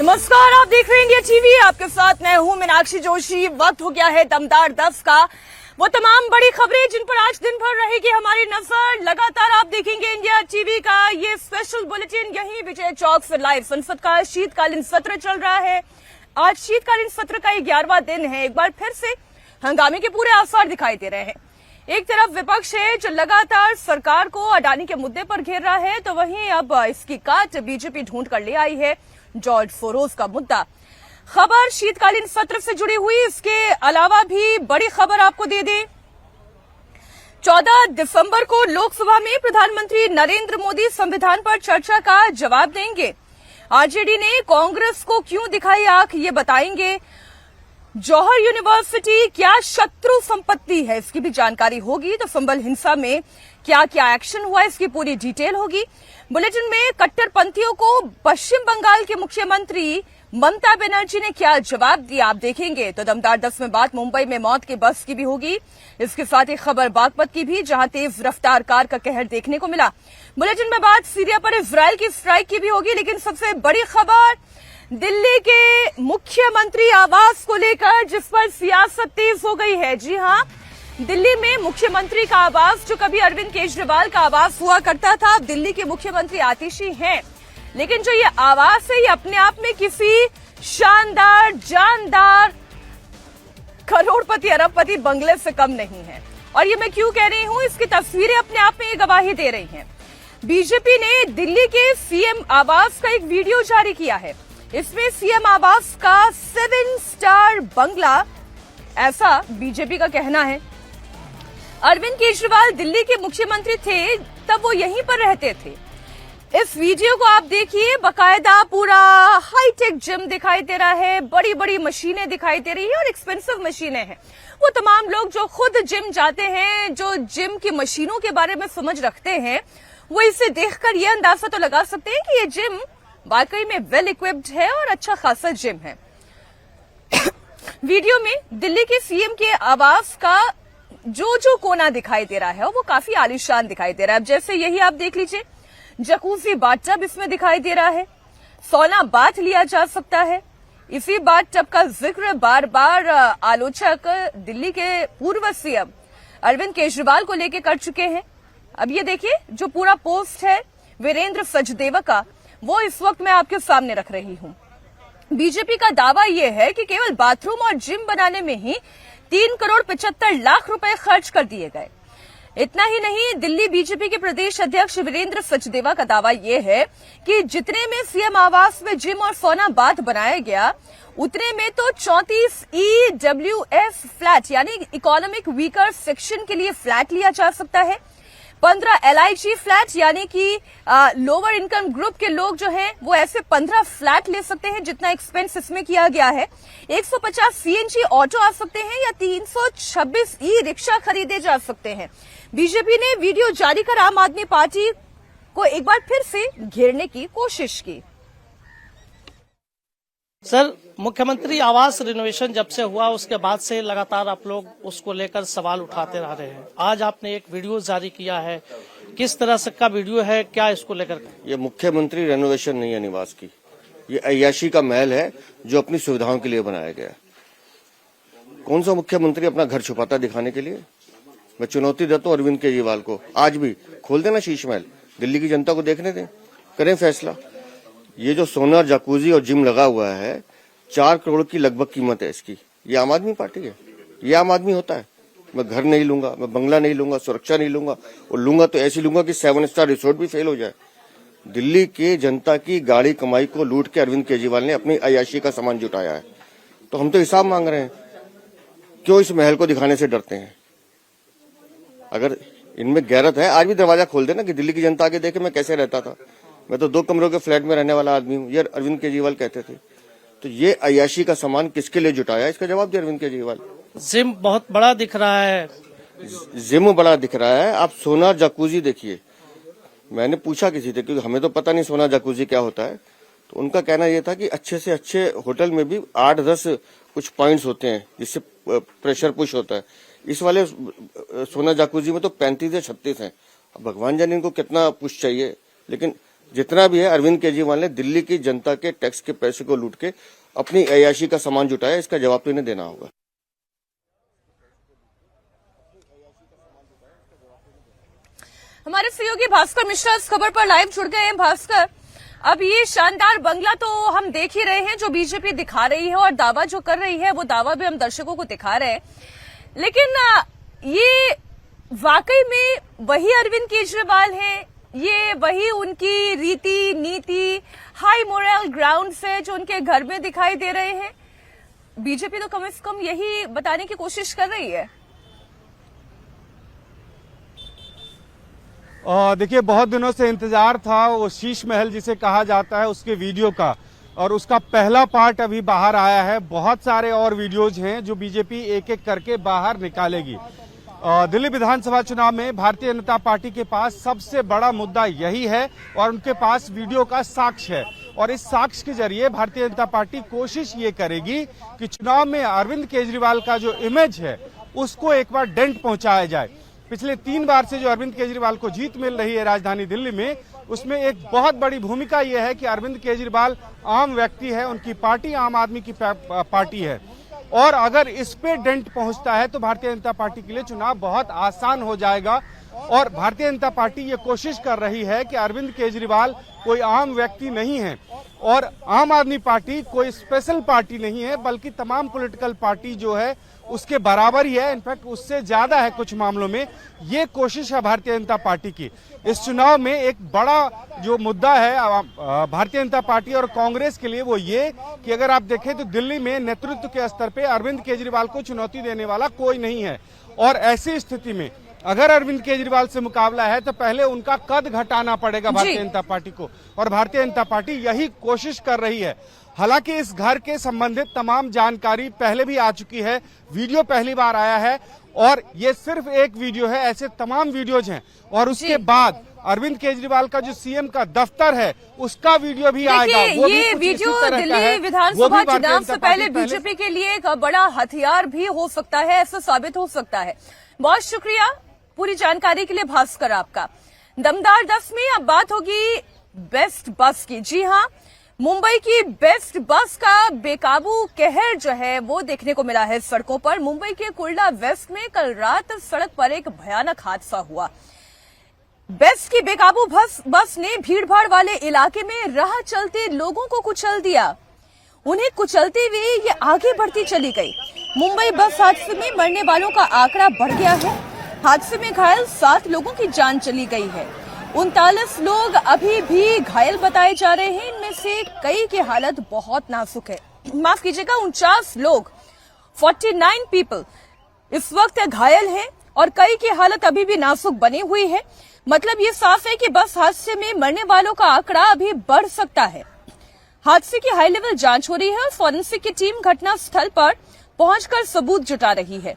नमस्कार, आप देख रहे हैं इंडिया टीवी। आपके साथ मैं हूं मीनाक्षी जोशी। वक्त हो गया है दमदार 10 का। वो तमाम बड़ी खबरें जिन पर आज दिन भर रहेगी हमारी नजर। लगातार आप देखेंगे इंडिया टीवी का ये स्पेशल बुलेटिन। यही विजय चौक से लाइव। संसद का शीतकालीन सत्र चल रहा है। आज शीतकालीन सत्र का 11वां दिन है। एक बार फिर से हंगामे के पूरे आसार दिखाई दे रहे हैं। एक तरफ विपक्ष है जो लगातार सरकार को अडानी के मुद्दे पर घेर रहा है, तो वहीं अब इसकी काट बीजेपी ढूंढ कर ले आई है जॉर्ज सोरोस का मुद्दा। खबर शीतकालीन सत्र से जुड़ी हुई, इसके अलावा भी बड़ी खबर आपको दे दें। 14 दिसंबर को लोकसभा में प्रधानमंत्री नरेंद्र मोदी संविधान पर चर्चा का जवाब देंगे। आरजेडी ने कांग्रेस को क्यों दिखाई आंख, ये बताएंगे। जौहर यूनिवर्सिटी क्या शत्रु संपत्ति है, इसकी भी जानकारी होगी। तो संबल हिंसा में क्या क्या एक्शन हुआ, इसकी पूरी डिटेल होगी। बुलेटिन में कट्टरपंथियों को पश्चिम बंगाल के मुख्यमंत्री ममता बनर्जी ने क्या जवाब दिया, आप देखेंगे। तो दमदार 10 में बात मुंबई में मौत की बस की भी होगी। इसके साथ ही खबर बागपत की भी, जहां तेज रफ्तार कार का कहर देखने को मिला। बुलेटिन में बात सीरिया पर इजरायल की स्ट्राइक की भी होगी। लेकिन सबसे बड़ी खबर दिल्ली के मुख्यमंत्री आवास को लेकर, जिस पर सियासत तेज हो गई है। जी हां, दिल्ली में मुख्यमंत्री का आवास, जो कभी अरविंद केजरीवाल का आवास हुआ करता था, अब दिल्ली के मुख्यमंत्री आतिशी हैं। लेकिन जो ये आवास है, ये अपने आप में किसी शानदार जानदार करोड़पति अरबपति बंगले से कम नहीं है। और ये मैं क्यों कह रही हूं, इसकी तस्वीरें अपने आप में ये गवाही दे रही हैं। बीजेपी ने दिल्ली के सीएम आवास का एक वीडियो जारी किया है। इसमें सीएम आवास का 7 स्टार बंगला, ऐसा बीजेपी का कहना है। अरविंद केजरीवाल दिल्ली के मुख्यमंत्री थे, तब वो यहीं पर रहते थे। इस वीडियो को आप देखिए, बकायदा पूरा हाईटेक जिम दिखाई दे रहा है, बड़ी बड़ी मशीनें दिखाई दे रही है और एक्सपेंसिव मशीनें हैं। वो तमाम लोग जो खुद जिम जाते हैं, जो जिम की मशीनों के बारे में समझ रखते हैं, वो इसे देखकर ये अंदाजा तो लगा सकते हैं कि ये जिम वाकई में वेल इक्विप्ड है और अच्छा खासा जिम है। वीडियो में दिल्ली के सीएम के आवास का जो कोना दिखाई दे रहा है वो काफी आलीशान दिखाई दे रहा है। अब जैसे यही आप देख लीजिए, जकूजी बाथटब इसमें दिखाई दे रहा है। सोना बाथ लिया जा सकता है। इसी बाथटब का जिक्र बार बार आलोचक दिल्ली के पूर्व सीएम अरविंद केजरीवाल को लेकर कर चुके हैं। अब ये देखिए, जो पूरा पोस्ट है वीरेंद्र सचदेवा का, वो इस वक्त मैं आपके सामने रख रही हूं। बीजेपी का दावा यह है कि केवल बाथरूम और जिम बनाने में ही 3 करोड़ 75 लाख रुपए खर्च कर दिए गए। इतना ही नहीं, दिल्ली बीजेपी के प्रदेश अध्यक्ष वीरेंद्र सचदेवा का दावा यह है कि जितने में सीएम आवास में जिम और सोना बाथ बनाया गया, उतने में तो 34 EWS फ्लैट यानी इकोनॉमिक वीकर सेक्शन के लिए फ्लैट लिया जा सकता है। 15 LIG फ्लैट यानी कि लोअर इनकम ग्रुप के लोग जो हैं वो ऐसे 15 फ्लैट ले सकते हैं, जितना एक्सपेंस इसमें किया गया है। 150 CNG ऑटो आ सकते हैं या 326 ई-रिक्शा खरीदे जा सकते हैं। बीजेपी ने वीडियो जारी कर आम आदमी पार्टी को एक बार फिर से घेरने की कोशिश की। सर, मुख्यमंत्री आवास रिनोवेशन जब से हुआ उसके बाद से लगातार आप लोग उसको लेकर सवाल उठाते रह रहे हैं। आज आपने एक वीडियो जारी किया है, किस तरह से का वीडियो है, क्या इसको लेकर? ये मुख्यमंत्री रेनोवेशन नहीं है निवास की, ये अय्याशी का महल है जो अपनी सुविधाओं के लिए बनाया गया। कौन सा मुख्यमंत्री अपना घर छुपाता दिखाने के लिए? मैं चुनौती देता हूँ अरविंद केजरीवाल को, आज भी खोल देना शीश महल, दिल्ली की जनता को देखने दें, करें फैसला। ये जो सोना, जकूजी और जिम लगा हुआ है, 4 करोड़ की लगभग कीमत है इसकी। ये आम आदमी पार्टी है, ये आम आदमी होता है। मैं घर नहीं लूंगा, मैं बंगला नहीं लूंगा, सुरक्षा नहीं लूंगा, और लूंगा तो ऐसी लूंगा कि 7 स्टार रिसोर्ट भी फेल हो जाए। दिल्ली के जनता की गाड़ी कमाई को लूट के अरविंद केजरीवाल ने अपनी अय्याशी का सामान जुटाया है। तो हम तो हिसाब मांग रहे हैं, क्यों इस महल को दिखाने से डरते हैं? अगर इनमें गैरत है, आज भी दरवाजा खोल देना कि दिल्ली की जनता आगे देखे मैं कैसे रहता था। मैं तो 2 कमरों के फ्लैट में रहने वाला आदमी हूँ, ये अरविंद केजरीवाल कहते थे। तो ये अय्याशी का सामान किसके लिए जुटाया, इसका जवाब दिया अरविंद केजरीवाल। जिम बहुत बड़ा दिख रहा है, जिम बड़ा दिख रहा है। आप सोना जकूजी देखिए। मैंने पूछा किसी से, क्योंकि हमें तो पता नहीं सोना जकूजी क्या होता है, तो उनका कहना यह था कि अच्छे से अच्छे होटल में भी 8-10 कुछ पॉइंट्स होते हैं जिससे प्रेशर पुश होता है। इस वाले सोना जकूजी में तो 35 या 36 हैं। भगवान जाने इनको कितना पुश चाहिए, लेकिन जितना भी है अरविंद केजरीवाल ने दिल्ली की जनता के टैक्स के पैसे को लूट के अपनी अय्याशी का सामान जुटाया, इसका जवाब तो इन्हें देना होगा। हमारे सहयोगी भास्कर मिश्रा इस खबर पर लाइव जुड़ गए हैं। भास्कर, अब ये शानदार बंगला तो हम देख ही रहे हैं जो बीजेपी दिखा रही है और दावा जो कर रही है वो दावा भी हम दर्शकों को दिखा रहे हैं, लेकिन ये वाकई में वही अरविंद केजरीवाल है? ये वही उनकी रीति नीति हाई मोरल ग्राउंड से जो उनके घर में दिखाई दे रहे हैं? बीजेपी तो कम से कम यही बताने की कोशिश कर रही है। देखिए, बहुत दिनों से इंतजार था वो शीश महल जिसे कहा जाता है उसके वीडियो का, और उसका पहला पार्ट अभी बाहर आया है। बहुत सारे और वीडियोज हैं जो बीजेपी एक एक करके बाहर निकालेगी। दिल्ली विधानसभा चुनाव में भारतीय जनता पार्टी के पास सबसे बड़ा मुद्दा यही है और उनके पास वीडियो का साक्ष्य है, और इस साक्ष्य के जरिए भारतीय जनता पार्टी कोशिश ये करेगी कि चुनाव में अरविंद केजरीवाल का जो इमेज है उसको एक बार डेंट पहुंचाया जाए। पिछले 3 बार से जो अरविंद केजरीवाल को जीत मिल रही है राजधानी दिल्ली में, उसमें एक बहुत बड़ी भूमिका यह है कि अरविंद केजरीवाल आम व्यक्ति है, उनकी पार्टी आम आदमी की पार्टी है, और अगर इस पे डेंट पहुंचता है तो भारतीय जनता पार्टी के लिए चुनाव बहुत आसान हो जाएगा। और भारतीय जनता पार्टी ये कोशिश कर रही है कि अरविंद केजरीवाल कोई आम व्यक्ति नहीं है और आम आदमी पार्टी कोई स्पेशल पार्टी नहीं है, बल्कि तमाम पॉलिटिकल पार्टी जो है उसके बराबर ही है, इनफैक्ट उससे ज्यादा है कुछ मामलों में। ये कोशिश है भारतीय जनता पार्टी की। इस चुनाव में एक बड़ा जो मुद्दा है भारतीय जनता पार्टी और कांग्रेस के लिए वो ये कि अगर आप देखें तो दिल्ली में नेतृत्व के स्तर पे अरविंद केजरीवाल को चुनौती देने वाला कोई नहीं है, और ऐसी स्थिति में अगर अरविंद केजरीवाल से मुकाबला है तो पहले उनका कद घटाना पड़ेगा भारतीय जनता पार्टी को, और भारतीय जनता पार्टी यही कोशिश कर रही है। हालांकि इस घर के संबंधित तमाम जानकारी पहले भी आ चुकी है, वीडियो पहली बार आया है, और ये सिर्फ एक वीडियो है, ऐसे तमाम वीडियोज हैं, और उसके बाद अरविंद केजरीवाल का जो सीएम का दफ्तर है उसका वीडियो भी आएगा। वो ये वीडियो दिल्ली विधानसभा चुनाव से पहले बीजेपी के लिए एक बड़ा हथियार भी हो सकता है, ऐसा साबित हो सकता है। बहुत शुक्रिया पूरी जानकारी के लिए भास्कर आपका। दमदार 10 में अब बात होगी बेस्ट बस की। जी हाँ, मुंबई की बेस्ट बस का बेकाबू कहर जो है वो देखने को मिला है सड़कों पर। मुंबई के कुर्ला वेस्ट में कल रात सड़क पर एक भयानक हादसा हुआ। बेस्ट की बेकाबू बस ने भीड़भाड़ वाले इलाके में राह चलते लोगों को कुचल दिया। उन्हें कुचलते हुए ये आगे बढ़ती चली गई। मुंबई बस हादसे में मरने वालों का आंकड़ा बढ़ गया है। हादसे में घायल 7 लोगों की जान चली गई है। 39 लोग अभी भी घायल बताए जा रहे हैं, इनमें से कई की हालत बहुत नाजुक है। माफ कीजिएगा, 49 लोग 49 पीपल इस वक्त घायल हैं और कई की हालत अभी भी नाजुक बनी हुई है। मतलब ये साफ है कि बस हादसे में मरने वालों का आंकड़ा अभी बढ़ सकता है। हादसे की हाई लेवल जांच हो रही है और फॉरेंसिक की टीम घटना स्थल पर पहुंचकर सबूत जुटा रही है।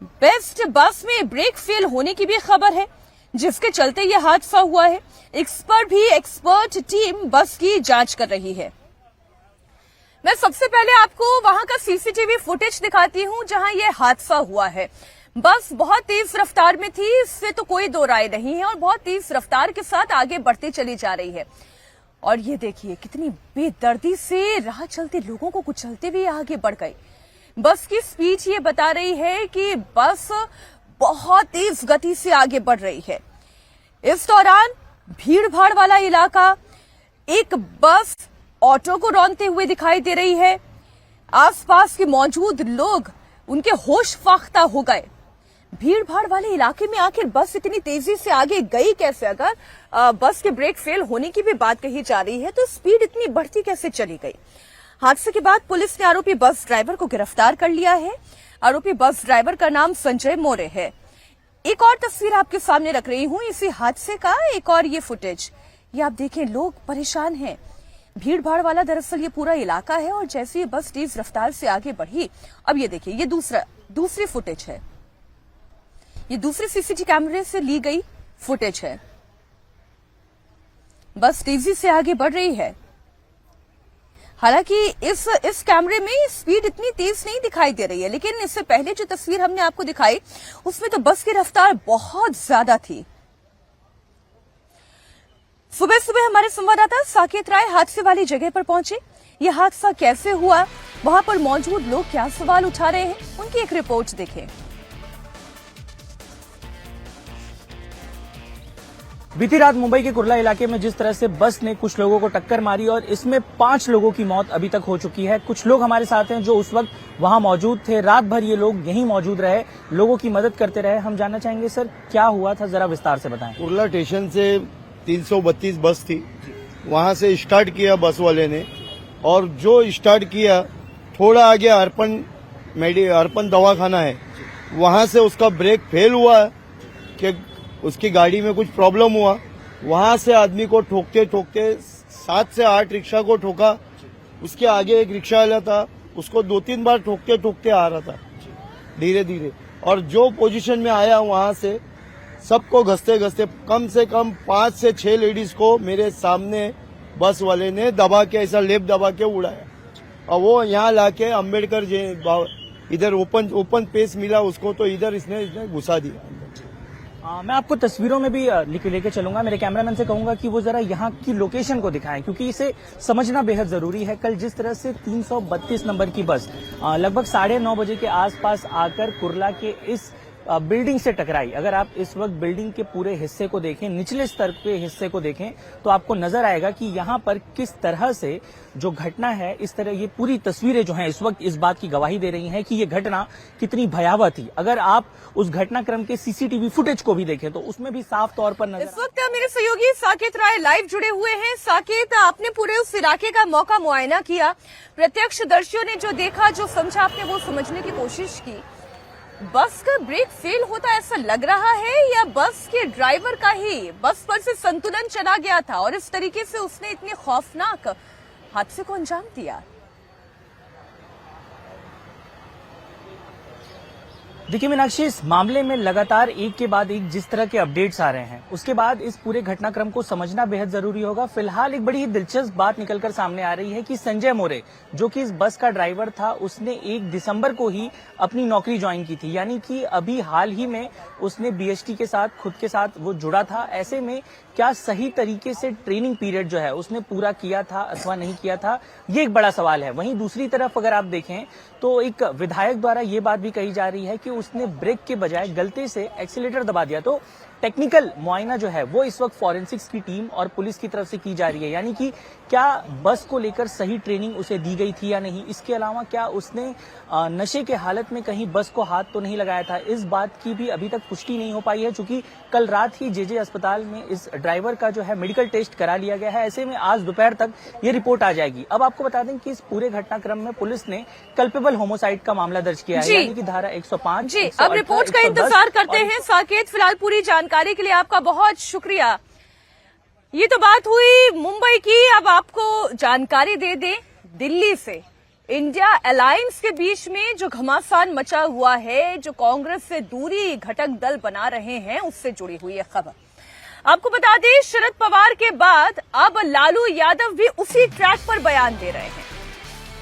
बेस्ट बस में ब्रेक फेल होने की भी खबर है, जिसके चलते यह हादसा हुआ है। एक्सपर्ट टीम बस की जांच कर रही है। मैं सबसे पहले आपको वहां का सीसीटीवी फुटेज दिखाती हूं जहां यह हादसा हुआ है। बस बहुत तेज रफ्तार में थी, इससे तो कोई दो राय नहीं है, और बहुत तेज रफ्तार के साथ आगे बढ़ती चली जा रही है। और ये देखिए कितनी बेदर्दी से राह चलते लोगों को कुचलते हुए आगे बढ़ गई। बस की स्पीड ये बता रही है कि बस बहुत तेज गति से आगे बढ़ रही है। इस दौरान भीड़ भाड़ वाला इलाका, एक बस ऑटो को रौंदते हुए दिखाई दे रही है। आसपास के मौजूद लोग उनके होश फाख्ता हो गए। भीड़ भाड़ वाले इलाके में आखिर बस इतनी तेजी से आगे गई कैसे? अगर बस के ब्रेक फेल होने की भी बात कही जा रही है तो स्पीड इतनी बढ़ती कैसे चली गई? हादसे के बाद पुलिस ने आरोपी बस ड्राइवर को गिरफ्तार कर लिया है। आरोपी बस ड्राइवर का नाम संजय मोरे है। एक और तस्वीर आपके सामने रख रही हूं इसी हादसे का, एक और ये फुटेज। ये आप देखें, लोग परेशान हैं। भीड़ भाड़ वाला दरअसल ये पूरा इलाका है, और जैसे ये बस तेज रफ्तार से आगे बढ़ी, अब ये देखिए, ये दूसरी फुटेज है। ये दूसरे सीसीटीवी कैमरे से ली गई फुटेज है। बस तेजी से आगे बढ़ रही है। हालांकि इस कैमरे में स्पीड इतनी तेज नहीं दिखाई दे रही है, लेकिन इससे पहले जो तस्वीर हमने आपको दिखाई उसमें तो बस की रफ्तार बहुत ज्यादा थी। सुबह सुबह हमारे संवाददाता साकेत राय हादसे वाली जगह पर पहुंचे। यह हादसा कैसे हुआ, वहां पर मौजूद लोग क्या सवाल उठा रहे हैं, उनकी एक रिपोर्ट देखें। बीती रात मुंबई के कुर्ला इलाके में जिस तरह से बस ने कुछ लोगों को टक्कर मारी और इसमें 5 लोगों की मौत अभी तक हो चुकी है। कुछ लोग हमारे साथ हैं जो उस वक्त वहां मौजूद थे। रात भर ये लोग यहीं मौजूद रहे, लोगों की मदद करते रहे। हम जानना चाहेंगे सर क्या हुआ था, जरा विस्तार से बताएं। कुर्ला स्टेशन से 332 बस थी, वहां से स्टार्ट किया बस वाले ने, और जो स्टार्ट किया थोड़ा आगे अर्पण दवाखाना है, वहां से उसका ब्रेक फेल हुआ कि उसकी गाड़ी में कुछ प्रॉब्लम हुआ। वहां से आदमी को ठोकते ठोकते 7 से 8 रिक्शा को ठोका। उसके आगे एक रिक्शा वाला था, उसको 2-3 बार ठोकते ठोकते आ रहा था धीरे धीरे, और जो पोजीशन में आया वहां से सबको घसते घसते कम से कम 5 से 6 लेडीज को मेरे सामने बस वाले ने दबा के, ऐसा लेप दबा के उड़ाया, और वो यहाँ लाके अम्बेडकर इधर ओपन स्पेस मिला उसको, तो इधर इसने घुसा दिया। मैं आपको तस्वीरों में भी लेके चलूंगा। मेरे कैमरामैन से कहूंगा कि वो जरा यहाँ की लोकेशन को दिखाएं, क्योंकि इसे समझना बेहद जरूरी है। कल जिस तरह से 332 नंबर की बस लगभग 9:30 बजे के आसपास आकर कुर्ला के इस बिल्डिंग से टकराई। अगर आप इस वक्त बिल्डिंग के पूरे हिस्से को देखें, निचले स्तर के हिस्से को देखें, तो आपको नजर आएगा कि यहाँ पर किस तरह से जो घटना है, इस तरह ये पूरी तस्वीरें जो हैं इस वक्त इस बात की गवाही दे रही हैं कि ये घटना कितनी भयावह थी। अगर आप उस घटनाक्रम के सीसीटीवी फुटेज को भी देखें तो उसमें भी साफ तौर पर नजर। इस वक्त मेरे सहयोगी साकेत राय लाइव जुड़े हुए हैं। साकेत, आपने पूरे उस इलाके का मौका मुआयना किया, प्रत्यक्षदर्शियों ने जो देखा, जो समझा, आपने वो समझने की कोशिश की। बस का ब्रेक फेल होता ऐसा लग रहा है, या बस के ड्राइवर का ही बस पर से संतुलन चला गया था और इस तरीके से उसने इतने खौफनाक हादसे को अंजाम दिया? देखिए मीनाक्षी, इस मामले में लगातार एक के बाद एक जिस तरह के अपडेट्स आ रहे हैं, उसके बाद इस पूरे घटनाक्रम को समझना बेहद जरूरी होगा। फिलहाल एक बड़ी ही दिलचस्प बात निकलकर सामने आ रही है कि संजय मोरे, जो कि इस बस का ड्राइवर था, उसने 1 दिसंबर को ही अपनी नौकरी ज्वाइन की थी, यानी कि अभी हाल ही में उसने बीएसटी के साथ, खुद के साथ वो जुड़ा था। ऐसे में क्या सही तरीके से ट्रेनिंग पीरियड जो है उसने पूरा किया था अथवा नहीं किया था, ये एक बड़ा सवाल है। वहीं दूसरी तरफ अगर आप देखें तो एक विधायक द्वारा ये बात भी कही जा रही है कि उसने ब्रेक के बजाय गलती से एक्सीलेटर दबा दिया। तो टेक्निकल मुआयना जो है वो इस वक्त फॉरेंसिक्स की टीम और पुलिस की तरफ से की जा रही है, यानी कि क्या बस को लेकर सही ट्रेनिंग उसे दी गई थी या नहीं। इसके अलावा क्या उसने नशे के हालत में कहीं बस को हाथ तो नहीं लगाया था, इस बात की भी अभी तक पुष्टि नहीं हो पाई है, क्योंकि कल रात ही जेजे अस्पताल में इस ड्राइवर का जो है मेडिकल टेस्ट करा लिया गया है। ऐसे में आज दोपहर तक ये रिपोर्ट आ जाएगी। अब आपको बता दें कि इस पूरे घटनाक्रम में पुलिस ने कल्पेबल होमोसाइड का मामला दर्ज किया है, यानी कि धारा 105। जी, अब रिपोर्ट का इंतजार करते हैं। साकेत, फिलहाल पूरी जानकारी के लिए आपका बहुत शुक्रिया। ये तो बात हुई मुंबई की, अब आपको जानकारी दे दें दिल्ली से। इंडिया अलायंस के बीच में जो घमासान मचा हुआ है, जो कांग्रेस से दूरी घटक दल बना रहे हैं, उससे जुड़ी हुई है खबर। आपको बता दें, शरद पवार के बाद अब लालू यादव भी उसी ट्रैक पर बयान दे रहे हैं।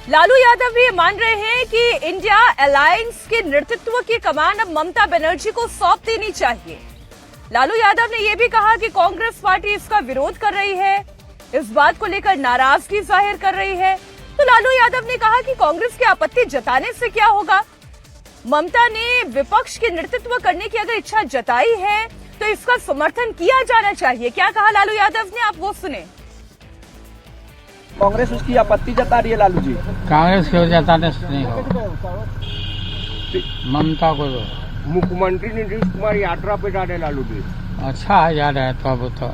लालू यादव भी मान रहे हैं कि इंडिया अलायंस के नेतृत्व की कमान अब ममता बनर्जी को सौंप देनी चाहिए। लालू यादव ने यह भी कहा कि कांग्रेस पार्टी इसका विरोध कर रही है, इस बात को लेकर नाराजगी जाहिर कर रही है। तो लालू यादव ने कहा कि कांग्रेस की आपत्ति जताने से क्या होगा, ममता ने विपक्ष के नेतृत्व करने की अगर इच्छा जताई है तो इसका समर्थन किया जाना चाहिए। क्या कहा लालू यादव ने, आप वो सुने। कांग्रेस उसकी आपत्ति जता रही है लालू जी। कांग्रेस क्यों जताने से नहीं होगा, ममता को दो। मुख्यमंत्री नीतीश कुमार यात्रा पे जा रहे लालू जी। अच्छा है, जा रहे हैं तो अब तो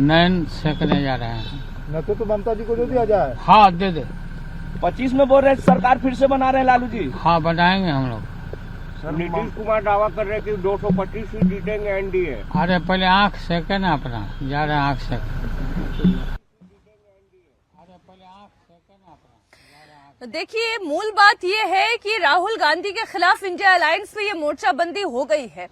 नैन सेकने जा रहे हैं। न तो ममता जी को दे दिया जाए। हाँ दे दे। 25 में बोल रहे हैं सरकार फिर से बना रहे हैं लालू जी। हाँ बनाएंगे हम लोग। नीतीश कुमार दावा कर रहे हैं कि 225 सीट जीतेंगे एनडीए। अरे पहले आँख सेके ना अपना, जा रहे हैं आँख सेक। देखिए, मूल बात यह है कि राहुल गांधी के खिलाफ इंडिया अलायंस में ये मोर्चाबंदी हो गई है।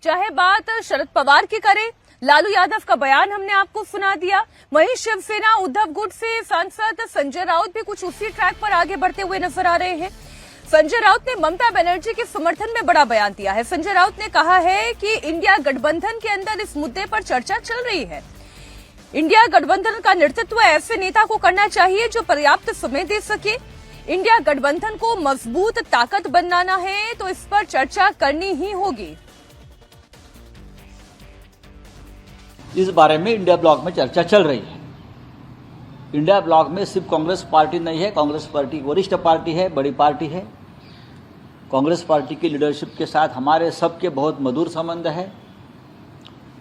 चाहे बात शरद पवार की करें, लालू यादव का बयान हमने आपको सुना दिया, वहीं शिवसेना उद्धव गुट से सांसद संजय राउत भी कुछ उसी ट्रैक पर आगे बढ़ते हुए नजर आ रहे हैं। संजय राउत ने ममता बनर्जी के समर्थन में बड़ा बयान दिया है। संजय राउत ने कहा है कि इंडिया गठबंधन के अंदर इस मुद्दे पर चर्चा चल रही है। इंडिया गठबंधन का नेतृत्व ऐसे नेता को करना चाहिए जो पर्याप्त समय दे सके। इंडिया गठबंधन को मजबूत ताकत बनाना है तो इस पर चर्चा करनी ही होगी। इस बारे में इंडिया ब्लॉक में चर्चा चल रही है। इंडिया ब्लॉक में सिर्फ कांग्रेस पार्टी नहीं है, कांग्रेस पार्टी वरिष्ठ पार्टी है, बड़ी पार्टी है। कांग्रेस पार्टी की लीडरशिप के साथ हमारे सबके बहुत मधुर संबंध है,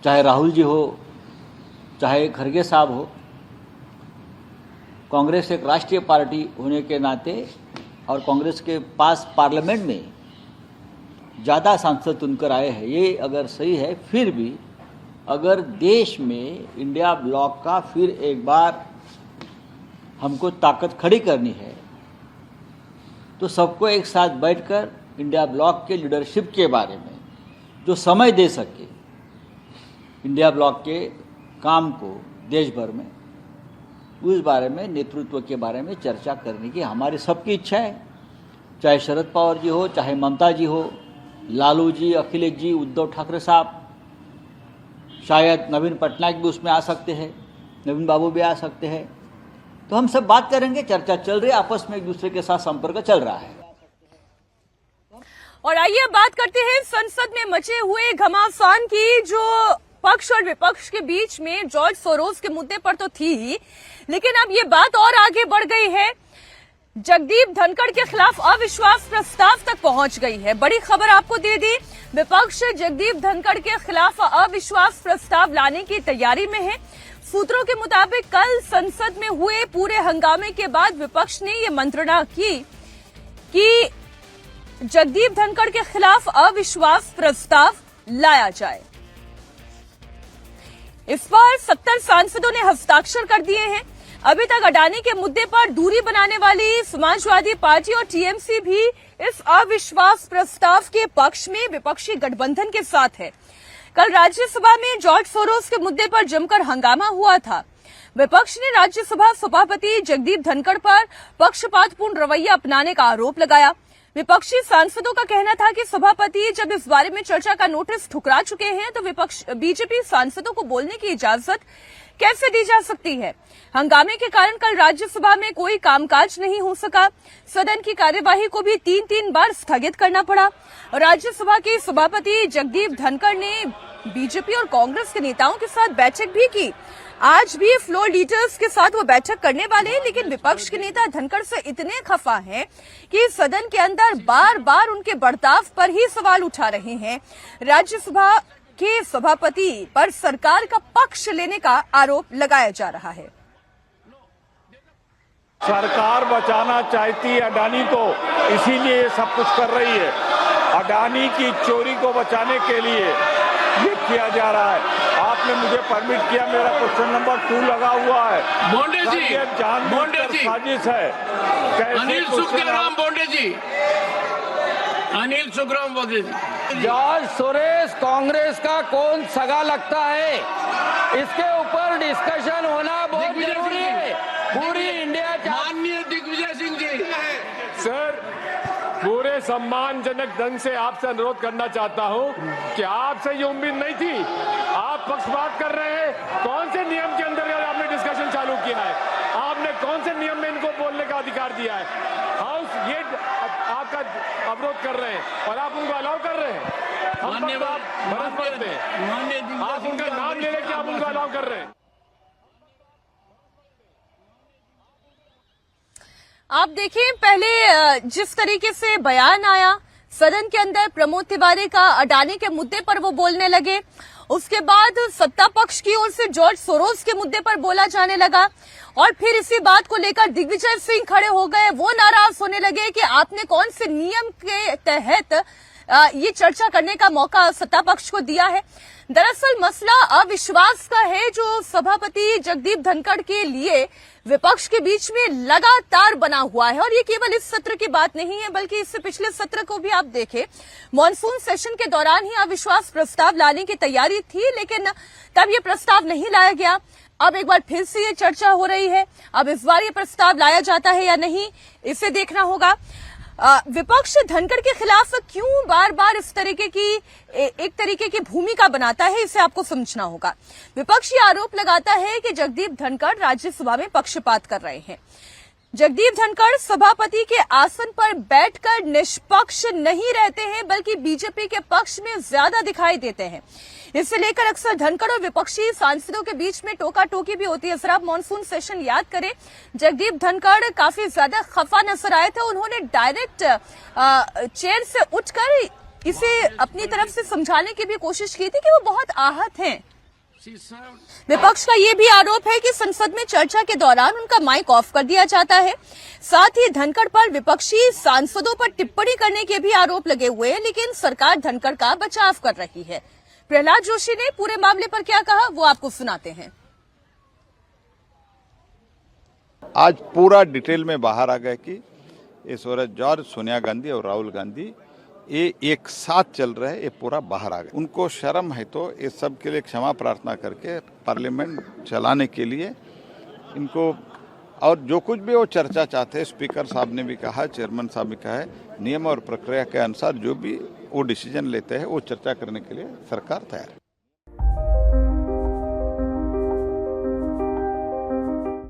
चाहे राहुल जी हो, चाहे खड़गे साहब हो। कांग्रेस एक राष्ट्रीय पार्टी होने के नाते और कांग्रेस के पास पार्लियामेंट में ज़्यादा सांसद चुनकर आए हैं, ये अगर सही है, फिर भी अगर देश में इंडिया ब्लॉक का फिर एक बार हमको ताकत खड़ी करनी है तो सबको एक साथ बैठकर इंडिया ब्लॉक के लीडरशिप के बारे में जो समय दे सके इंडिया ब्लॉक के काम को देश भर में, उस बारे में नेतृत्व के बारे में चर्चा करने की हमारी सबकी इच्छा है। चाहे शरद पवार जी हो, चाहे ममता जी हो, लालू जी, अखिलेश जी, उद्धव ठाकरे साहब, शायद नवीन पटनायक भी उसमें आ सकते हैं, नवीन बाबू भी आ सकते हैं। तो हम सब बात करेंगे, चर्चा चल रही है, आपस में एक दूसरे के साथ संपर्क चल रहा है। और आइए बात करते हैं संसद में मचे हुए घमासान की, जो पक्ष और विपक्ष के बीच में जॉर्ज सोरोस के मुद्दे पर तो थी ही, लेकिन अब ये बात और आगे बढ़ गई है, जगदीप धनखड़ के खिलाफ अविश्वास प्रस्ताव तक पहुंच गई है। बड़ी खबर आपको दे दी, विपक्ष जगदीप धनखड़ के खिलाफ अविश्वास प्रस्ताव लाने की तैयारी में है। सूत्रों के मुताबिक कल संसद में हुए पूरे हंगामे के बाद विपक्ष ने ये मंत्रणा की कि जगदीप धनखड़ के खिलाफ अविश्वास प्रस्ताव लाया जाए। इस पर 70 सांसदों ने हस्ताक्षर कर दिए हैं। अभी तक अडानी के मुद्दे पर दूरी बनाने वाली समाजवादी पार्टी और टीएमसी भी इस अविश्वास प्रस्ताव के पक्ष में विपक्षी गठबंधन के साथ है। कल राज्यसभा में जॉर्ज सोरोस के मुद्दे पर जमकर हंगामा हुआ था। विपक्ष ने राज्यसभा सभापति जगदीप धनखड़ पर पक्षपातपूर्ण रवैया अपनाने का आरोप लगाया। विपक्षी सांसदों का कहना था कि सभापति जब इस बारे में चर्चा का नोटिस ठुकरा चुके हैं तो बीजेपी सांसदों को बोलने की इजाजत कैसे दी जा सकती है। हंगामे के कारण कल राज्यसभा में कोई कामकाज नहीं हो सका। सदन की कार्यवाही को भी 3-3 बार स्थगित करना पड़ा। राज्यसभा के सभापति जगदीप धनखड़ ने बीजेपी और कांग्रेस के नेताओं के साथ बैठक भी की। आज भी फ्लोर लीडर्स के साथ वो बैठक करने वाले हैं, लेकिन विपक्ष के नेता धनखड़ से इतने खफा हैं कि सदन के अंदर बार बार उनके बर्ताव पर ही सवाल उठा रहे हैं। राज्यसभा के सभापति पर सरकार का पक्ष लेने का आरोप लगाया जा रहा है। सरकार बचाना चाहती है अडानी को, इसीलिए ये सब कुछ कर रही है। अडानी की चोरी को बचाने के लिए ये किया जा रहा है। आपने मुझे परमिट किया, मेरा क्वेश्चन नंबर 2 लगा हुआ है। बोंडे जी, जानबूझकर साजिश है। अनिल सुखराम बोंडे जी, अनिल सुखराम बोंडे जी। जॉर्ज सोरोस कांग्रेस का कौन सगा लगता है, इसके ऊपर डिस्कशन होना बहुत जरूरी है। पूरी इंडिया माननीय दिग्विजय सिंह जी, सर पूरे सम्मानजनक ढंग से आपसे अनुरोध करना चाहता हूं कि आपसे ये उम्मीद नहीं थी। आप पक्षपात कर रहे हैं। कौन से नियम के अंदर आपने डिस्कशन चालू किया है? आपने कौन से नियम में इनको बोलने का अधिकार दिया है? हाउस ये आपका अवरोध कर रहे हैं और आप उनको अलाउ कर रहे हैं। हम भरत पड़ते हैं, आप उनका नाम ले लेके आप उनको अलाउ कर रहे हैं। आप देखिए, पहले जिस तरीके से बयान आया सदन के अंदर, प्रमोद तिवारी का अडानी के मुद्दे पर वो बोलने लगे। उसके बाद सत्ता पक्ष की ओर से जॉर्ज सोरोस के मुद्दे पर बोला जाने लगा और फिर इसी बात को लेकर दिग्विजय सिंह खड़े हो गए। वो नाराज होने लगे कि आपने कौन से नियम के तहत ये चर्चा करने का मौका सत्ता पक्ष को दिया है। दरअसल मसला अविश्वास का है, जो सभापति जगदीप धनखड़ के लिए विपक्ष के बीच में लगातार बना हुआ है। और ये केवल इस सत्र की बात नहीं है, बल्कि इससे पिछले सत्र को भी आप देखें, मॉनसून सेशन के दौरान ही अविश्वास प्रस्ताव लाने की तैयारी थी, लेकिन तब ये प्रस्ताव नहीं लाया गया। अब एक बार फिर से ये चर्चा हो रही है। अब इस बार ये प्रस्ताव लाया जाता है या नहीं, इसे देखना होगा। विपक्ष धनखड़ के खिलाफ क्यों बार बार इस तरीके की एक तरीके की भूमिका बनाता है, इसे आपको समझना होगा। विपक्ष ये आरोप लगाता है कि जगदीप धनखड़ राज्यसभा में पक्षपात कर रहे हैं। जगदीप धनखड़ सभापति के आसन पर बैठकर निष्पक्ष नहीं रहते हैं, बल्कि बीजेपी के पक्ष में ज्यादा दिखाई देते हैं। इसे लेकर अक्सर धनखड़ और विपक्षी सांसदों के बीच में टोका टोकी भी होती है। जरा आप मॉनसून सेशन याद करें, जगदीप धनखड़ काफी ज्यादा खफा नजर आए थे। उन्होंने डायरेक्ट चेयर से उठकर इसे अपनी तरफ से समझाने की भी कोशिश की थी कि वो बहुत आहत हैं। विपक्ष का ये भी आरोप है कि संसद में चर्चा के दौरान उनका माइक ऑफ कर दिया जाता है। साथ ही धनखड़ पर विपक्षी सांसदों पर टिप्पणी करने के भी आरोप लगे हुए हैं, लेकिन सरकार धनखड़ का बचाव कर रही है। प्रहलाद जोशी ने पूरे मामले पर क्या कहा, वो आपको सुनाते हैं। आज पूरा डिटेल में बाहर आ गया कि ये सूरज जॉर्ज, सोनिया गांधी और राहुल गांधी ये एक साथ चल रहे हैं, ये पूरा बाहर आ गया। उनको शर्म है तो ये सब के लिए क्षमा प्रार्थना करके पार्लियामेंट चलाने के लिए इनको, और जो कुछ भी वो चर्चा चाहते हैं, स्पीकर साहब ने भी कहा, चेयरमैन साहब भी कहा है, नियम और प्रक्रिया के अनुसार जो भी वो डिसीजन लेते हैं वो चर्चा करने के लिए सरकार तैयार है।